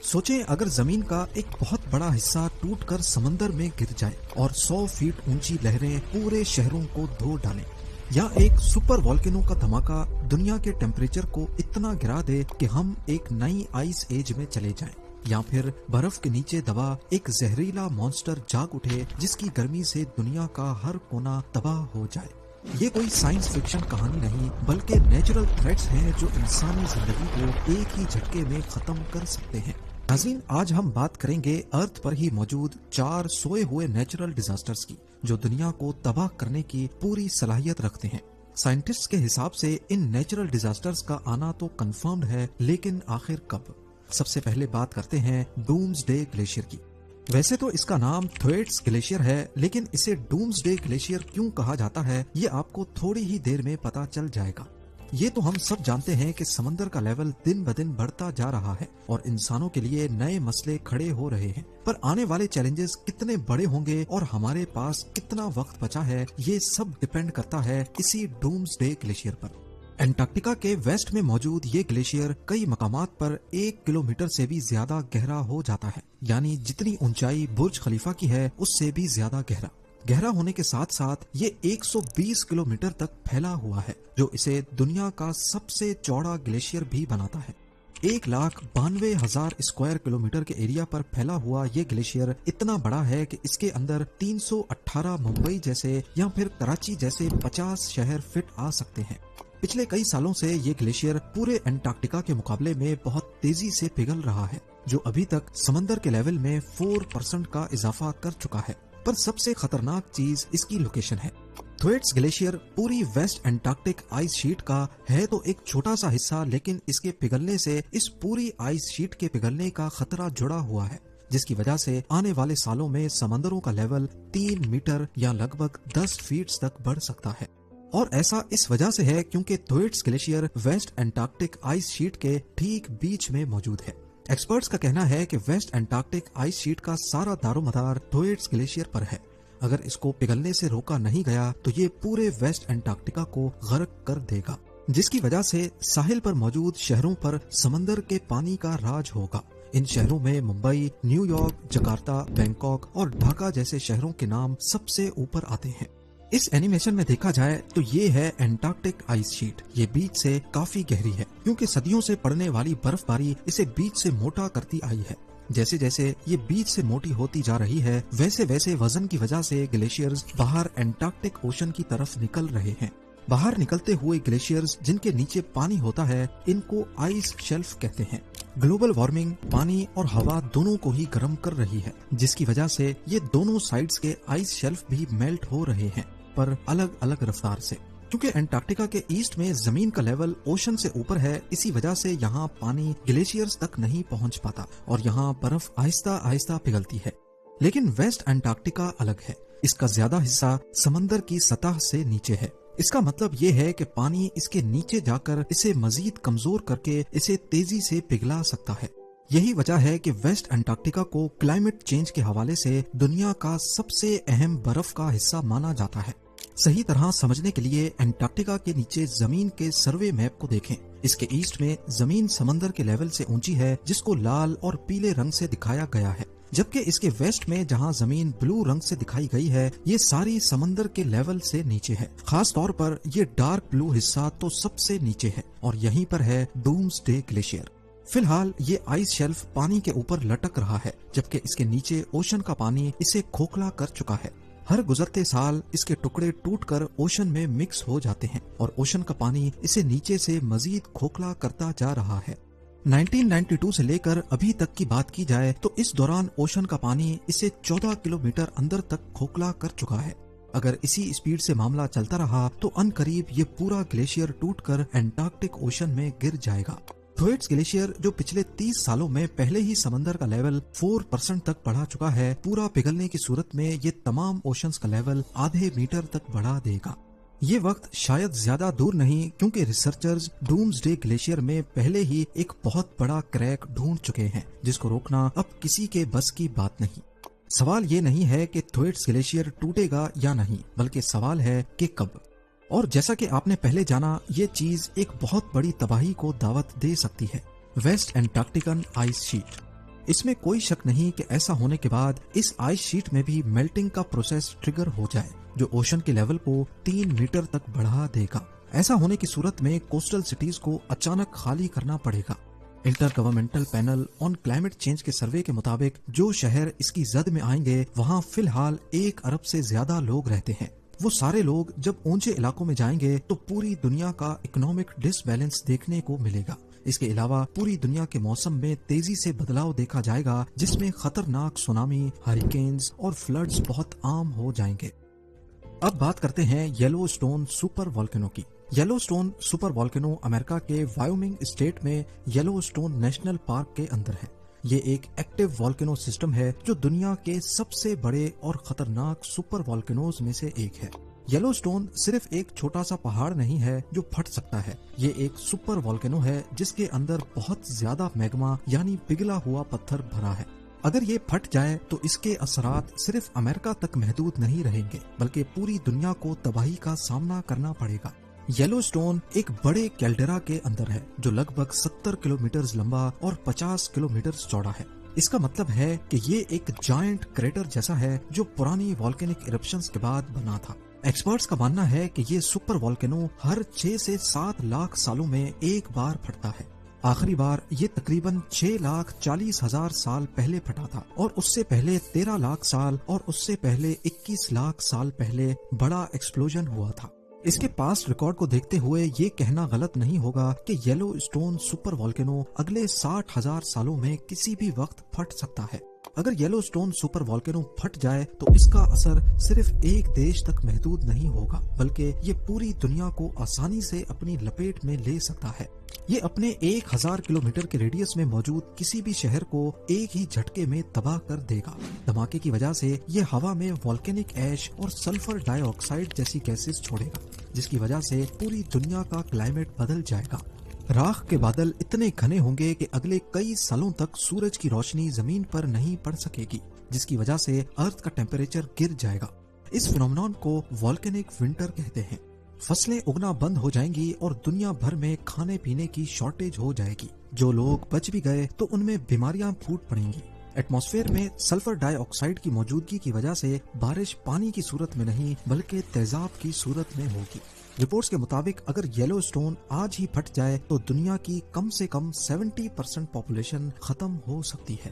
सोचें अगर जमीन का एक बहुत बड़ा हिस्सा टूटकर समंदर में गिर जाए और 100 फीट ऊंची लहरें पूरे शहरों को धो डालें, या एक सुपर वॉल्केनो का धमाका दुनिया के टेम्परेचर को इतना गिरा दे कि हम एक नई आइस एज में चले जाएं, या फिर बर्फ के नीचे दबा एक जहरीला मॉन्स्टर जाग उठे जिसकी गर्मी से दुनिया का हर कोना तबाह हो जाए। ये कोई साइंस फिक्शन कहानी नहीं, बल्कि नेचुरल थ्रेट्स हैं जो इंसानी जिंदगी को एक ही झटके में खत्म कर सकते हैं। नाज़रीन, आज हम बात करेंगे अर्थ पर ही मौजूद 4 सोए हुए नेचुरल डिजास्टर्स की जो दुनिया को तबाह करने की पूरी सलाहियत रखते हैं। साइंटिस्ट्स के हिसाब से इन नेचुरल डिजास्टर्स का आना तो कंफर्म्ड है, लेकिन आखिर कब? सबसे पहले बात करते हैं डूम्सडे ग्लेशियर की। वैसे तो इसका नाम थ्वेट्स ग्लेशियर है, लेकिन इसे डूम्सडे ग्लेशियर क्यों कहा जाता है ये आपको थोड़ी ही देर में पता चल जाएगा। ये तो हम सब जानते हैं कि समंदर का लेवल दिन ब दिन बढ़ता जा रहा है और इंसानों के लिए नए मसले खड़े हो रहे हैं, पर आने वाले चैलेंजेस कितने बड़े होंगे और हमारे पास कितना वक्त बचा है, ये सब डिपेंड करता है इसी डूम्सडे ग्लेशियर पर। एंटार्क्टिका के वेस्ट में मौजूद ये ग्लेशियर कई मकामात पर 1 किलोमीटर से भी ज्यादा गहरा हो जाता है, यानी जितनी ऊंचाई बुर्ज खलीफा की है उससे भी ज्यादा गहरा होने के साथ साथ ये 120 किलोमीटर तक फैला हुआ है, जो इसे दुनिया का सबसे चौड़ा ग्लेशियर भी बनाता है। 1,92,000 स्क्वायर किलोमीटर के एरिया पर फैला हुआ ये ग्लेशियर इतना बड़ा है कि इसके अंदर 318 मुंबई जैसे या फिर कराची जैसे 50 शहर फिट आ सकते हैं। पिछले कई सालों से ये ग्लेशियर पूरे एंटार्क्टिका के मुकाबले में बहुत तेजी से पिघल रहा है, जो अभी तक समंदर के लेवल में 4% का इजाफा कर चुका है। पर सबसे खतरनाक चीज इसकी लोकेशन है। थ्वेट्स ग्लेशियर पूरी वेस्ट एंटार्क्टिक आइस शीट का है तो एक छोटा सा हिस्सा, लेकिन इसके पिघलने से इस पूरी आइस शीट के पिघलने का खतरा जुड़ा हुआ है, जिसकी वजह से आने वाले सालों में समंदरों का लेवल 3 मीटर या लगभग 10 फीट तक बढ़ सकता है। और ऐसा इस वजह से है क्योंकि Thwaites glacier West Antarctic ice sheet के ठीक बीच में मौजूद है। एक्सपर्ट्स का कहना है कि वेस्ट एंटार्क्टिक आइस शीट का सारा दारोमदार थ्वेट्स ग्लेशियर पर है। अगर इसको पिघलने से रोका नहीं गया तो ये पूरे वेस्ट एंटार्क्टिका को गर्क कर देगा, जिसकी वजह से साहिल पर मौजूद शहरों पर समंदर के पानी का राज होगा। इन शहरों में मुंबई, न्यूयॉर्क, जकार्ता, बैंकॉक और ढाका जैसे शहरों के नाम सबसे ऊपर आते हैं। इस एनिमेशन में देखा जाए तो ये है एंटार्क्टिक आइस शीट। ये बीच से काफी गहरी है क्योंकि सदियों से पड़ने वाली बर्फबारी इसे बीच से मोटा करती आई है। जैसे जैसे ये बीच से मोटी होती जा रही है, वैसे वैसे वजन की वजह से ग्लेशियर्स बाहर एंटार्क्टिक ओशन की तरफ निकल रहे हैं। बाहर निकलते हुए ग्लेशियर्स जिनके नीचे पानी होता है, इनको आइस शेल्फ कहते हैं। ग्लोबल वार्मिंग पानी और हवा दोनों को ही गर्म कर रही है, जिसकी वजह से ये दोनों साइड्स के आइस शेल्फ भी मेल्ट हो रहे हैं, पर अलग अलग रफ्तार से। क्योंकि एंटार्क्टिका के ईस्ट में जमीन का लेवल ओशन से ऊपर है, इसी वजह से यहाँ पानी ग्लेशियर्स तक नहीं पहुँच पाता और यहाँ बर्फ आहिस्ता आहिस्ता पिघलती है। लेकिन वेस्ट एंटार्क्टिका अलग है। इसका ज्यादा हिस्सा समंदर की सतह से नीचे है। इसका मतलब ये है कि पानी इसके नीचे जाकर इसे मजीद कमजोर करके इसे तेजी से पिघला सकता है। यही वजह है कि वेस्ट एंटार्क्टिका को क्लाइमेट चेंज के हवाले से दुनिया का सबसे अहम बर्फ का हिस्सा माना जाता है। सही तरह समझने के लिए एंटार्क्टिका के नीचे जमीन के सर्वे मैप को देखें। इसके ईस्ट में जमीन समंदर के लेवल से ऊंची है, जिसको लाल और पीले रंग से दिखाया गया है, जबकि इसके वेस्ट में जहां जमीन ब्लू रंग से दिखाई गई है, ये सारी समंदर के लेवल से नीचे है। खास तौर पर ये डार्क ब्लू हिस्सा तो सबसे नीचे है और यहीं पर है डूम्सडे ग्लेशियर। फिलहाल ये आइस शेल्फ पानी के ऊपर लटक रहा है, जबकि इसके नीचे ओशन का पानी इसे खोखला कर चुका है। हर गुजरते साल इसके टुकड़े टूटकर ओशन में मिक्स हो जाते हैं और ओशन का पानी इसे नीचे से मजीद खोखला करता जा रहा है। 1992 से लेकर अभी तक की बात की जाए तो इस दौरान ओशन का पानी इसे 14 किलोमीटर अंदर तक खोखला कर चुका है। अगर इसी स्पीड से मामला चलता रहा तो अनकरीब ये पूरा ग्लेशियर टूटकर एंटार्क्टिक ओशन में गिर जाएगा। थ्वेट्स ग्लेशियर जो पिछले 30 सालों में पहले ही समंदर का लेवल 4% तक बढ़ा चुका है, पूरा पिघलने की सूरत में ये तमाम ओशंस का लेवल आधे मीटर तक बढ़ा देगा। ये वक्त शायद ज्यादा दूर नहीं, क्योंकि रिसर्चर्स डूम्सडे ग्लेशियर में पहले ही एक बहुत बड़ा क्रैक ढूंढ चुके हैं, जिसको रोकना अब किसी के बस की बात नहीं। सवाल ये नहीं है कि थ्वेट्स ग्लेशियर टूटेगा या नहीं, बल्कि सवाल है कि कब। और जैसा कि आपने पहले जाना, ये चीज एक बहुत बड़ी तबाही को दावत दे सकती है। West Antarctican ice sheet. اس میں کوئی شک نہیں کہ ایسا ہونے کے بعد اس آئس شیٹ میں بھی میلٹنگ کا پروسیس ٹریگر ہو جائے جو اوشن کے لیول کو 3 میٹر تک بڑھا دے گا۔ ایسا ہونے کی صورت میں کوسٹل سٹیز کو اچانک خالی کرنا پڑے گا۔ Intergovernmental Panel on Climate Change کے سروے کے مطابق جو شہر اس کی زد میں آئیں گے وہاں فی الحال 1 ارب سے زیادہ لوگ رہتے ہیں۔ وہ سارے لوگ جب اونچے علاقوں میں جائیں گے تو پوری دنیا کا اکنامک ڈس بیلنس دیکھنے کو ملے گا۔ اس کے علاوہ پوری دنیا کے موسم میں تیزی سے بدلاؤ دیکھا جائے گا جس میں خطرناک سونامی، ہریکینز اور فلڈز بہت عام ہو جائیں گے۔ اب بات کرتے ہیں یلو اسٹون سپر والکینو کی۔ یلو اسٹون سپر والکینو امریکہ کے وائیومنگ اسٹیٹ میں یلو اسٹون نیشنل پارک کے اندر ہے۔ یہ ایک ایکٹیو والکینو سسٹم ہے جو دنیا کے سب سے بڑے اور خطرناک سپر والکینوز میں سے ایک ہے۔ یلو اسٹون صرف ایک چھوٹا سا پہاڑ نہیں ہے جو پھٹ سکتا ہے، یہ ایک سپر والکینو ہے جس کے اندر بہت زیادہ میگما یعنی پگھلا ہوا پتھر بھرا ہے۔ اگر یہ پھٹ جائے تو اس کے اثرات صرف امریکہ تک محدود نہیں رہیں گے بلکہ پوری دنیا کو تباہی کا سامنا کرنا پڑے گا۔ یلو اسٹون ایک بڑے کیلڈرا کے اندر ہے جو لگ بھگ 70 کلومیٹر لمبا اور 50 کلومیٹر چوڑا ہے۔ اس کا مطلب ہے کہ یہ ایک جائنٹ کریٹر جیسا ہے جو پرانی والکینک ایرپشنز کے بعد بنا تھا۔ ایکسپرٹس کا ماننا ہے کہ یہ سپر والکینو ہر 6 سے 7 لاکھ سالوں میں ایک بار پھٹتا ہے۔ آخری بار یہ تقریباً 6,40,000 سال پہلے پھٹا تھا اور اس سے پہلے 13 لاکھ سال اور اس سے پہلے 21 لاکھ سال پہلے بڑا ایکسپلوژن ہوا تھا۔ اس کے پاسٹ ریکارڈ کو دیکھتے ہوئے یہ کہنا غلط نہیں ہوگا کہ یلو اسٹون سپر والکینو اگلے 60,000 سالوں میں کسی بھی وقت پھٹ سکتا ہے۔ اگر یلو اسٹون سپر والکینو پھٹ جائے تو اس کا اثر صرف ایک دیش تک محدود نہیں ہوگا بلکہ یہ پوری دنیا کو آسانی سے اپنی لپیٹ میں لے سکتا ہے۔ یہ اپنے 1000 کلومیٹر کے ریڈیس میں موجود کسی بھی شہر کو ایک ہی جھٹکے میں تباہ کر دے گا۔ دھماکے کی وجہ سے یہ ہوا میں والکینک ایش اور سلفر ڈائی آکسائڈ جیسی گیسز چھوڑے گا جس کی وجہ سے پوری دنیا کا کلائمیٹ بدل جائے گا۔ راکھ کے بادل اتنے گھنے ہوں گے کہ اگلے کئی سالوں تک سورج کی روشنی زمین پر نہیں پڑ سکے گی جس کی وجہ سے ارتھ کا ٹیمپریچر گر جائے گا۔ اس فینومینون کو والکینک ونٹر کہتے ہیں۔ فصلیں اگنا بند ہو جائیں گی اور دنیا بھر میں کھانے پینے کی شارٹیج ہو جائے گی۔ جو لوگ بچ بھی گئے تو ان میں بیماریاں پھوٹ پڑیں گی۔ ایٹماسفیئر میں سلفر ڈائی آکسائڈ کی موجودگی کی وجہ سے بارش پانی کی صورت میں نہیں بلکہ تیزاب کی صورت میں ہوگی۔ رپورٹس کے مطابق اگر یلو اسٹون آج ہی پھٹ جائے تو دنیا کی کم سے کم 70% پاپولیشن ختم ہو سکتی ہے۔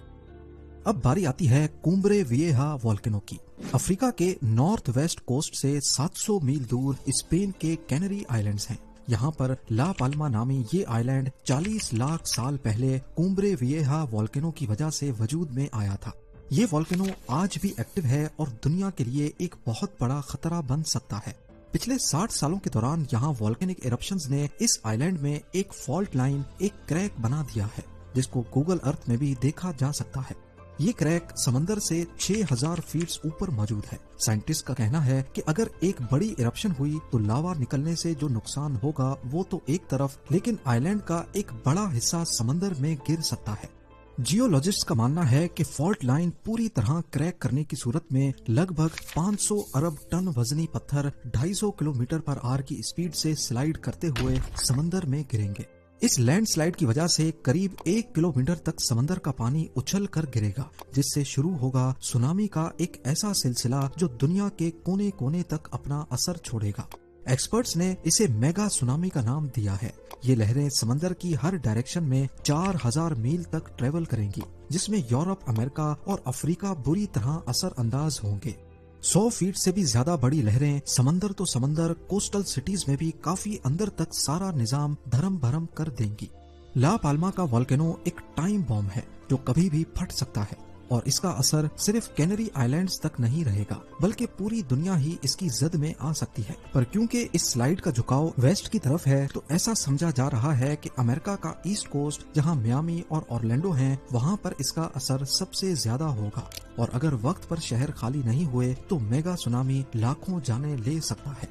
اب باری آتی ہے کومبرے ویہا والکینو کی۔ افریقہ کے نارتھ ویسٹ کوسٹ سے 700 میل دور اسپین کے کینری آئیلینڈز ہیں۔ یہاں پر لا پالما نامی یہ آئیلینڈ 40 لاکھ سال پہلے کومبرے ویہا والکینو کی وجہ سے وجود میں آیا تھا۔ یہ والکینو آج بھی ایکٹیو ہے اور دنیا کے لیے ایک بہت بڑا خطرہ بن سکتا ہے۔ پچھلے 60 سالوں کے دوران یہاں والکینک ایرپشنز نے اس آئیلینڈ میں ایک فالٹ لائن، ایک کریک بنا دیا ہے جس کو گوگل ارتھ میں بھی دیکھا جا سکتا ہے۔ یہ کریک سمندر سے 6000 فیٹ اوپر موجود ہے۔ سائنٹسٹ کا کہنا ہے کہ اگر ایک بڑی ایرپشن ہوئی تو لاوا نکلنے سے جو نقصان ہوگا وہ تو ایک طرف، لیکن آئیلینڈ کا ایک بڑا حصہ سمندر میں گر سکتا ہے۔ جیولوجسٹ کا ماننا ہے کہ فالٹ لائن پوری طرح کریک کرنے کی صورت میں لگ بھگ 500 ارب ٹن وزنی پتھر 250 کلومیٹر پر آر کی اسپیڈ سے سلائیڈ کرتے ہوئے سمندر میں گریں گے۔ اس لینڈ سلائیڈ کی وجہ سے قریب 1 کلومیٹر تک سمندر کا پانی اچھل کر گرے گا جس سے شروع ہوگا سونامی کا ایک ایسا سلسلہ جو دنیا کے کونے کونے تک اپنا اثر چھوڑے گا۔ ایکسپرٹس نے اسے میگا سونامی کا نام دیا ہے۔ یہ لہریں سمندر کی ہر ڈائریکشن میں 4000 میل تک ٹریول کریں گی جس میں یورپ، امریکہ اور افریقہ بری طرح اثر انداز ہوں گے۔ 100 فیٹ سے بھی زیادہ بڑی لہریں سمندر تو سمندر، کوسٹل سٹیز میں بھی کافی اندر تک سارا نظام دھرم بھرم کر دیں گی۔ لا پالما کا والکینو ایک ٹائم بم ہے جو کبھی بھی پھٹ سکتا ہے اور اس کا اثر صرف کینری آئیلینڈز تک نہیں رہے گا بلکہ پوری دنیا ہی اس کی زد میں آ سکتی ہے۔ پر کیونکہ اس سلائیڈ کا جھکاؤ ویسٹ کی طرف ہے تو ایسا سمجھا جا رہا ہے کہ امریکہ کا ایسٹ کوسٹ جہاں میامی اور اورلینڈو ہیں وہاں پر اس کا اثر سب سے زیادہ ہوگا، اور اگر وقت پر شہر خالی نہیں ہوئے تو میگا سونامی لاکھوں جانیں لے سکتا ہے۔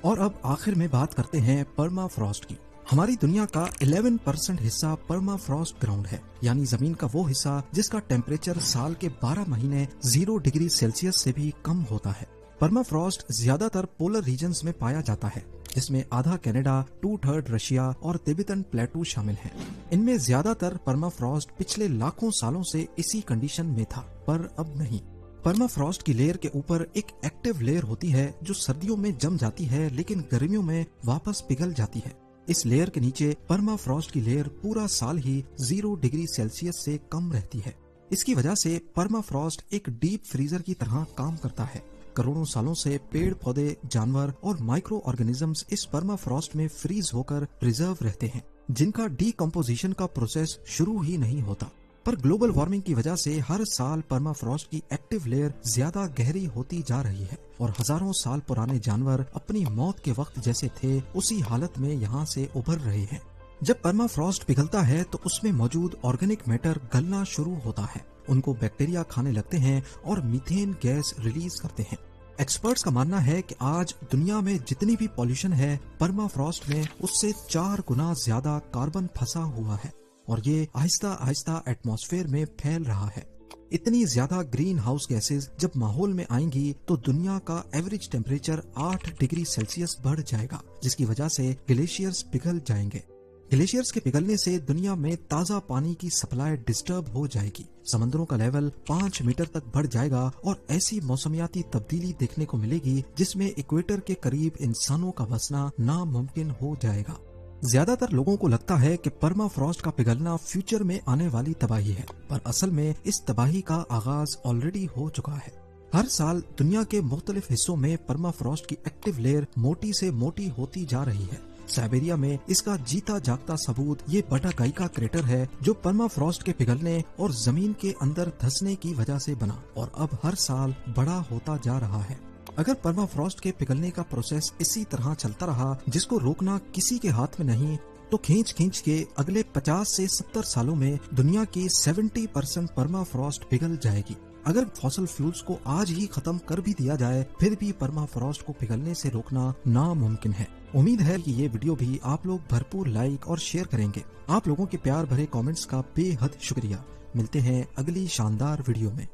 اور اب آخر میں بات کرتے ہیں پرما فراسٹ کی۔ ہماری دنیا کا 11% حصہ پرما فراسٹ گراؤنڈ ہے، یعنی زمین کا وہ حصہ جس کا ٹیمپریچر سال کے 12 مہینے 0 ڈگری سیلسیس سے بھی کم ہوتا ہے۔ پرما فراسٹ زیادہ تر پولر ریجنز میں پایا جاتا ہے जिसमें आधा कनाडा, 2/3 रशिया और तिब्बतन प्लेटू शामिल हैं। इनमें ज्यादातर परमाफ्रॉस्ट पिछले लाखों सालों से इसी कंडीशन में था, पर अब नहीं। परमाफ्रॉस्ट की लेयर के ऊपर एक एक्टिव लेयर होती है जो सर्दियों में जम जाती है लेकिन गर्मियों में वापस पिघल जाती है। इस लेयर के नीचे परमाफ्रॉस्ट की लेयर पूरा साल ही 0 डिग्री सेल्सियस से कम रहती है। इसकी वजह से परमाफ्रॉस्ट एक डीप फ्रीजर की तरह काम करता है। करोड़ों सालों से पेड़ पौधे, जानवर और माइक्रो ऑर्गेनिजम्स इस परमाफ्रॉस्ट में फ्रीज होकर प्रिजर्व रहते हैं, जिनका डीकम्पोजिशन का प्रोसेस शुरू ही नहीं होता। पर ग्लोबल वार्मिंग की वजह से हर साल परमाफ्रॉस्ट की एक्टिव लेयर ज्यादा गहरी होती जा रही है और हजारों साल पुराने जानवर अपनी मौत के वक्त जैसे थे उसी हालत में यहाँ से उभर रहे हैं। जब परमाफ्रॉस्ट पिघलता है तो उसमें मौजूद ऑर्गेनिक मैटर गलना शुरू होता है। उनको बैक्टीरिया खाने लगते हैं और मीथेन गैस रिलीज करते हैं। एक्सपर्ट्स का मानना है कि आज दुनिया में जितनी भी पॉल्यूशन है, परमाफ्रॉस्ट में उससे 4 गुना ज्यादा कार्बन फंसा हुआ है और ये आहिस्ता आहिस्ता एटमॉस्फेयर में फैल रहा है। इतनी ज्यादा ग्रीन हाउस गैसेस जब माहौल में आएंगी तो दुनिया का एवरेज टेम्परेचर 8 डिग्री सेल्सियस बढ़ जाएगा, जिसकी वजह से ग्लेशियर्स पिघल जाएंगे। ग्लेशियर्स के पिघलने से दुनिया में ताज़ा पानी की सप्लाई डिस्टर्ब हो जाएगी। समंदरों का लेवल 5 मीटर तक बढ़ जाएगा और ऐसी मौसमियाती तब्दीली देखने को मिलेगी जिसमें इक्वेटर के करीब इंसानों का बसना नामुमकिन हो जाएगा। ज्यादातर लोगों को लगता है कि परमाफ्रॉस्ट का पिघलना फ्यूचर में आने वाली तबाही है, पर असल में इस तबाही का आगाज ऑलरेडी हो चुका है। हर साल दुनिया के मुख्तलिफ हिस्सों में परमाफ्रॉस्ट की एक्टिव लेयर मोटी से मोटी होती जा रही है। साइबेरिया में इसका जीता जागता सबूत ये बटागाइका क्रेटर है, जो परमाफ्रॉस्ट के पिघलने और जमीन के अंदर धंसने की वजह से बना और अब हर साल बड़ा होता जा रहा है। अगर परमाफ्रॉस्ट के पिघलने का प्रोसेस इसी तरह चलता रहा, जिसको रोकना किसी के हाथ में नहीं, तो खींच खींच के अगले 50 से 70 सालों में दुनिया की 70% परमाफ्रॉस्ट पिघल जाएगी। अगर फॉसिल फ्यूल्स को आज ही खत्म कर भी दिया जाए, फिर भी परमाफ्रॉस्ट को पिघलने से रोकना नामुमकिन है। उम्मीद है कि ये वीडियो भी आप लोग भरपूर लाइक और शेयर करेंगे। आप लोगों के प्यार भरे कमेंट्स का बेहद शुक्रिया। मिलते हैं अगली शानदार वीडियो में।